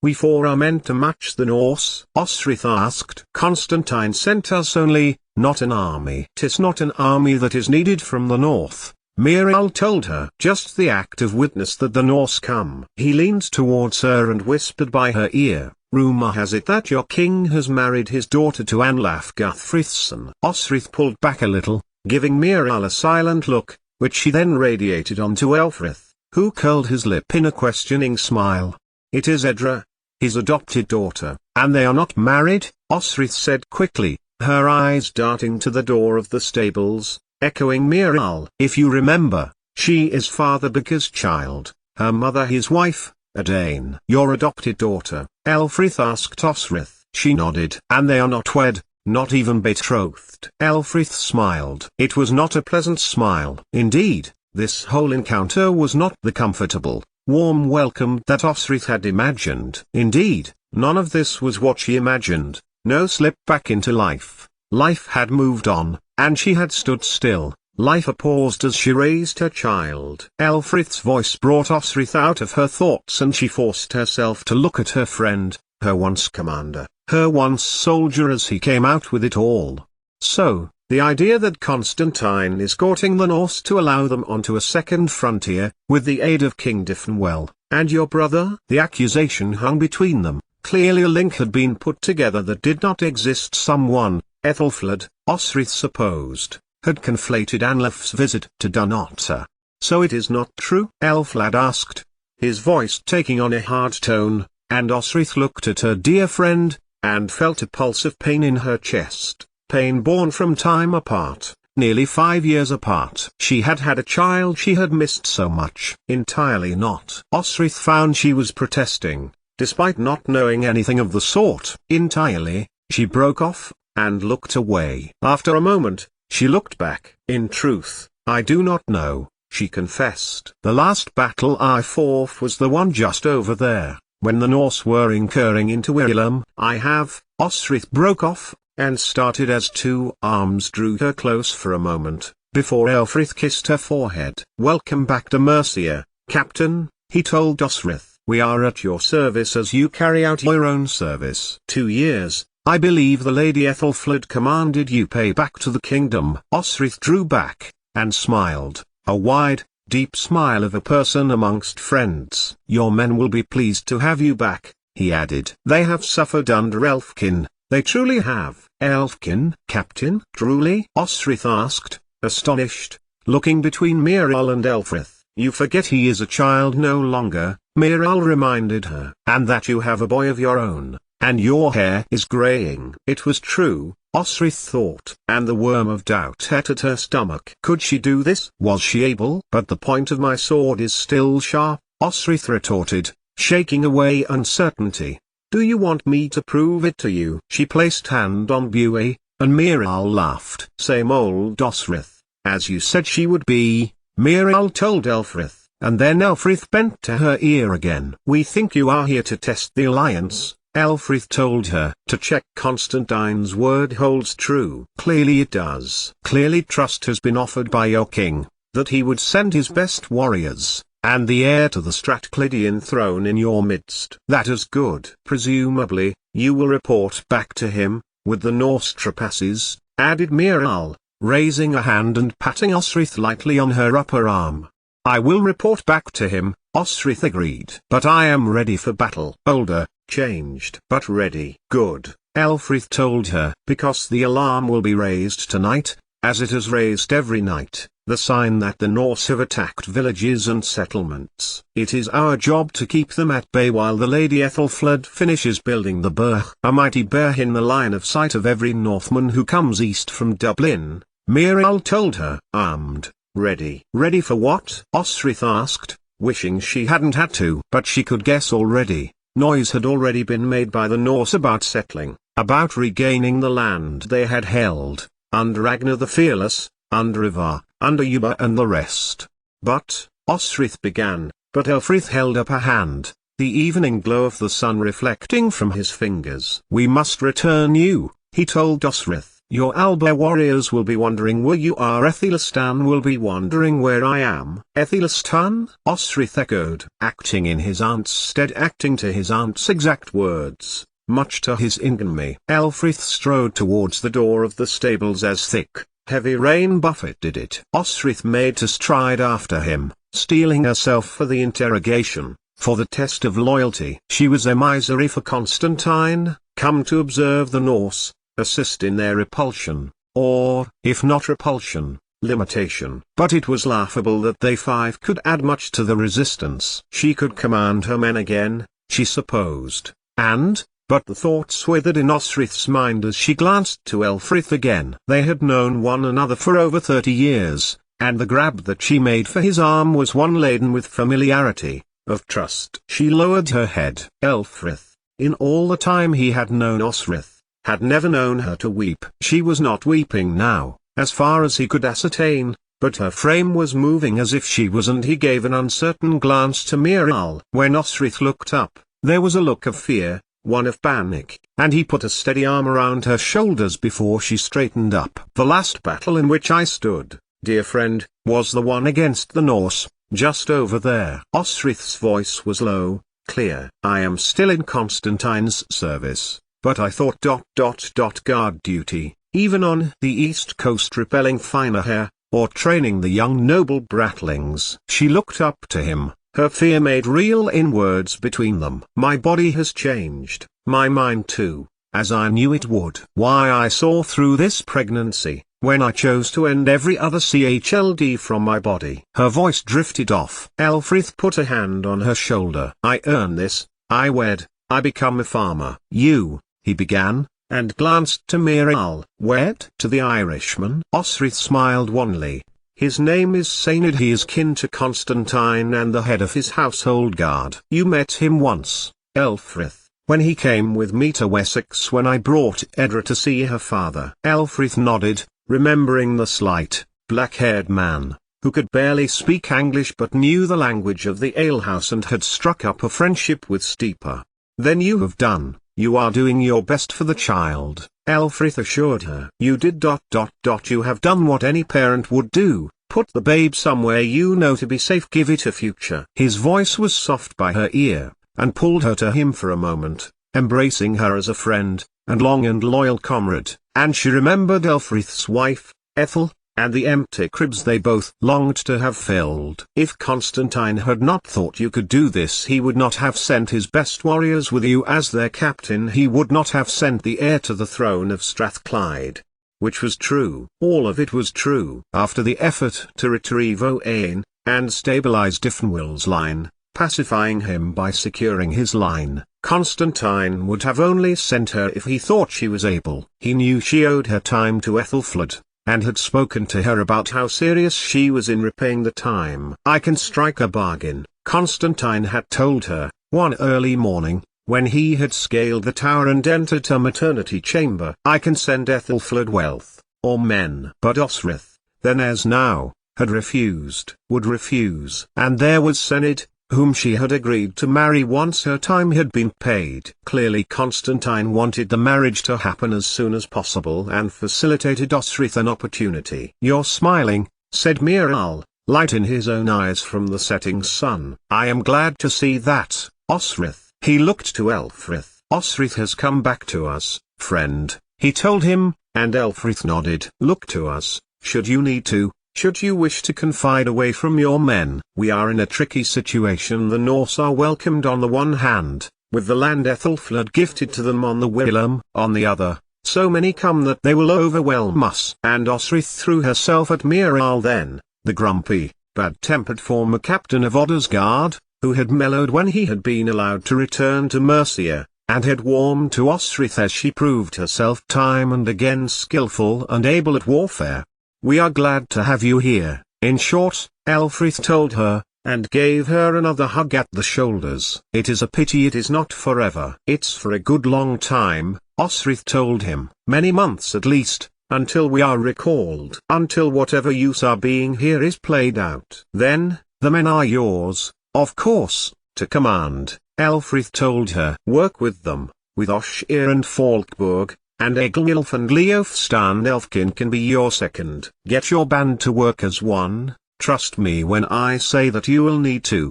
We four are meant to match the Norse? Osrith asked. Constantine sent us only, not an army. 'Tis not an army that is needed from the north, Miral told her. Just the active witness that the Norse come. He leaned towards her and whispered by her ear, rumor has it that your king has married his daughter to Anlaf Guthfrithson. Osrith pulled back a little, giving Miral a silent look, which she then radiated onto Elfrith, who curled his lip in a questioning smile. It is Edra, his adopted daughter, and they are not married, Osrith said quickly, her eyes darting to the door of the stables, echoing Miral. If you remember, she is Father Bicker's child, her mother his wife, Adane. Your adopted daughter, Elfrith asked Osrith. She nodded. And they are not wed, not even betrothed. Elfrith smiled. It was not a pleasant smile. Indeed, this whole encounter was not the comfortable, warm welcome that Osrith had imagined. Indeed, none of this was what she imagined. No slip back into life. Life had moved on, and she had stood still. Life paused as she raised her child. Elfrith's voice brought Osrith out of her thoughts, and she forced herself to look at her friend, her once commander, her once soldier, as he came out with it all. So, the idea that Constantine is courting the Norse to allow them onto a second frontier, with the aid of King Diffenwell, and your brother? The accusation hung between them. Clearly a link had been put together that did not exist. Someone, Ethelfled, Osrith supposed, had conflated Anlaf's visit to Dunnottar. So it is not true? Elflad asked, his voice taking on a hard tone, and Osrith looked at her dear friend, and felt a pulse of pain in her chest, pain born from time apart, nearly 5 years apart. She had had a child she had missed so much. Entirely not. Osrith found she was protesting, despite not knowing anything of the sort. Entirely, she broke off, and looked away. After a moment, she looked back. In truth, I do not know, she confessed. The last battle I fought was the one just over there, when the Norse were incurring into Irilum. Osrith broke off, and started as two arms drew her close for a moment, before Elfrith kissed her forehead. Welcome back to Mercia, Captain, he told Osrith. We are at your service as you carry out your own service. 2 years. I believe the Lady Ethelfled commanded you pay back to the kingdom. Osrith drew back, and smiled, a wide, deep smile of a person amongst friends. Your men will be pleased to have you back, he added. They have suffered under Elfkin, they truly have. Elfkin, Captain? Truly? Osrith asked, astonished, looking between Miral and Elfrith. You forget he is a child no longer, Miral reminded her. And that you have a boy of your own. And your hair is graying. It was true, Osrith thought. And the worm of doubt ate at her stomach. Could she do this? Was she able? But the point of my sword is still sharp, Osrith retorted, shaking away uncertainty. Do you want me to prove it to you? She placed hand on Buey, and Miral laughed. Same old Osrith, as you said she would be, Miral told Elfrith, and then Elfrith bent to her ear again. We think you are here to test the alliance, Elfrith told her. To check Constantine's word holds true. Clearly it does. Clearly trust has been offered by your king, that he would send his best warriors, and the heir to the Strathclydian throne in your midst. That is good. Presumably, you will report back to him, with the Norse trapasses, added Miral, raising a hand and patting Osrith lightly on her upper arm. I will report back to him, Osrith agreed. But I am ready for battle. Older, changed, but ready. Good, Elfrith told her. Because the alarm will be raised tonight, as it is raised every night, the sign that the Norse have attacked villages and settlements. It is our job to keep them at bay while the Lady Ethelfled finishes building the burh, a mighty burh in the line of sight of every Northman who comes east from Dublin, Miral told her. Armed, ready. Ready for what? Osrith asked, wishing she hadn't had to. But she could guess already. Noise had already been made by the Norse about settling, about regaining the land they had held, under Ragnar the Fearless, under Ivar, under Yuba and the rest. But, Osrith began, but Elfrith held up a hand, the evening glow of the sun reflecting from his fingers. We must return you, he told Osrith, Your Alba warriors will be wondering where you are. Aethelstan will be wondering where I am. Aethelstan? Osrith echoed, acting in his aunt's stead, acting to his aunt's exact words. Much to his infamy, Elfrith strode towards the door of the stables as thick, heavy rain buffeted it. Osrith made to stride after him, steeling herself for the interrogation, for the test of loyalty. She was emissary for Constantine, come to observe the Norse, assist in their repulsion, or, if not repulsion, limitation. But it was laughable that they five could add much to the resistance. She could command her men again, she supposed, but the thoughts withered in Osrith's mind as she glanced to Elfrith again. They had known one another for over 30 years, and the grab that she made for his arm was one laden with familiarity, of trust. She lowered her head. Elfrith, in all the time he had known Osrith, had never known her to weep. She was not weeping now, as far as he could ascertain, but her frame was moving as if she was, and he gave an uncertain glance to Miral. When Osrith looked up, there was a look of fear, one of panic, and he put a steady arm around her shoulders before she straightened up. The last battle in which I stood, dear friend, was the one against the Norse, just over there. Osrith's voice was low, clear. I am still in Constantine's service, but I thought ... guard duty, even on the East Coast, repelling finer hair, or training the young noble bratlings. She looked up to him, her fear made real in words between them. My body has changed, my mind too, as I knew it would. Why I saw through this pregnancy, when I chose to end every other CHLD from my body. Her voice drifted off. Elfrith put a hand on her shoulder. I earn this, I wed, I become a farmer. You, he began, and glanced to Miral. Wed? To the Irishman? Osrith smiled wanly. His name is Sainid. He is kin to Constantine and the head of his household guard. You met him once, Elfrith, when he came with me to Wessex when I brought Edra to see her father. Elfrith nodded, remembering the slight, black-haired man, who could barely speak English but knew the language of the alehouse and had struck up a friendship with Steeper. Then you have done. You are doing your best for the child, Elfrith assured her. You did ... You have done what any parent would do, put the babe somewhere you know to be safe, give it a future. His voice was soft by her ear, and pulled her to him for a moment, embracing her as a friend, and long and loyal comrade, and she remembered Elfrith's wife, Ethel, and the empty cribs they both longed to have filled. If Constantine had not thought you could do this, he would not have sent his best warriors with you as their captain. He would not have sent the heir to the throne of Strathclyde. Which was true. All of it was true. After the effort to retrieve Owain, and stabilize Dyfnwal's line, pacifying him by securing his line, Constantine would have only sent her if he thought she was able. He knew she owed her time to Ethelfled, and had spoken to her about how serious she was in repaying the time. I can strike a bargain, Constantine had told her, one early morning, when he had scaled the tower and entered her maternity chamber. I can send Ethelfled wealth, or men. But Osrith, then as now, had refused, would refuse. And there was Sainid, whom she had agreed to marry once her time had been paid. Clearly Constantine wanted the marriage to happen as soon as possible and facilitated Osrith an opportunity. You're smiling, said Miral, light in his own eyes from the setting sun. I am glad to see that, Osrith. He looked to Elfrith. Osrith has come back to us, friend, he told him, and Elfrith nodded. Look to us, should you need to. Should you wish to confide away from your men. We are in a tricky situation. The Norse are welcomed on the one hand, with the land Ethelfled gifted to them on the whilom, on the other, so many come that they will overwhelm us. And Osrith threw herself at Miral then, the grumpy, bad-tempered former captain of Odda's guard, who had mellowed when he had been allowed to return to Mercia, and had warmed to Osrith as she proved herself time and again skillful and able at warfare. We are glad to have you here, in short, Elfrith told her, and gave her another hug at the shoulders. It is a pity it is not forever. It's for a good long time, Osrith told him. Many months at least, until we are recalled. Until whatever use our being here is played out. Then, the men are yours, of course, to command, Elfrith told her. Work with them, with Oshir and Falkburg, and Eglilf and Leofstan Elfkin can be your second. Get your band to work as one, trust me when I say that you will need to.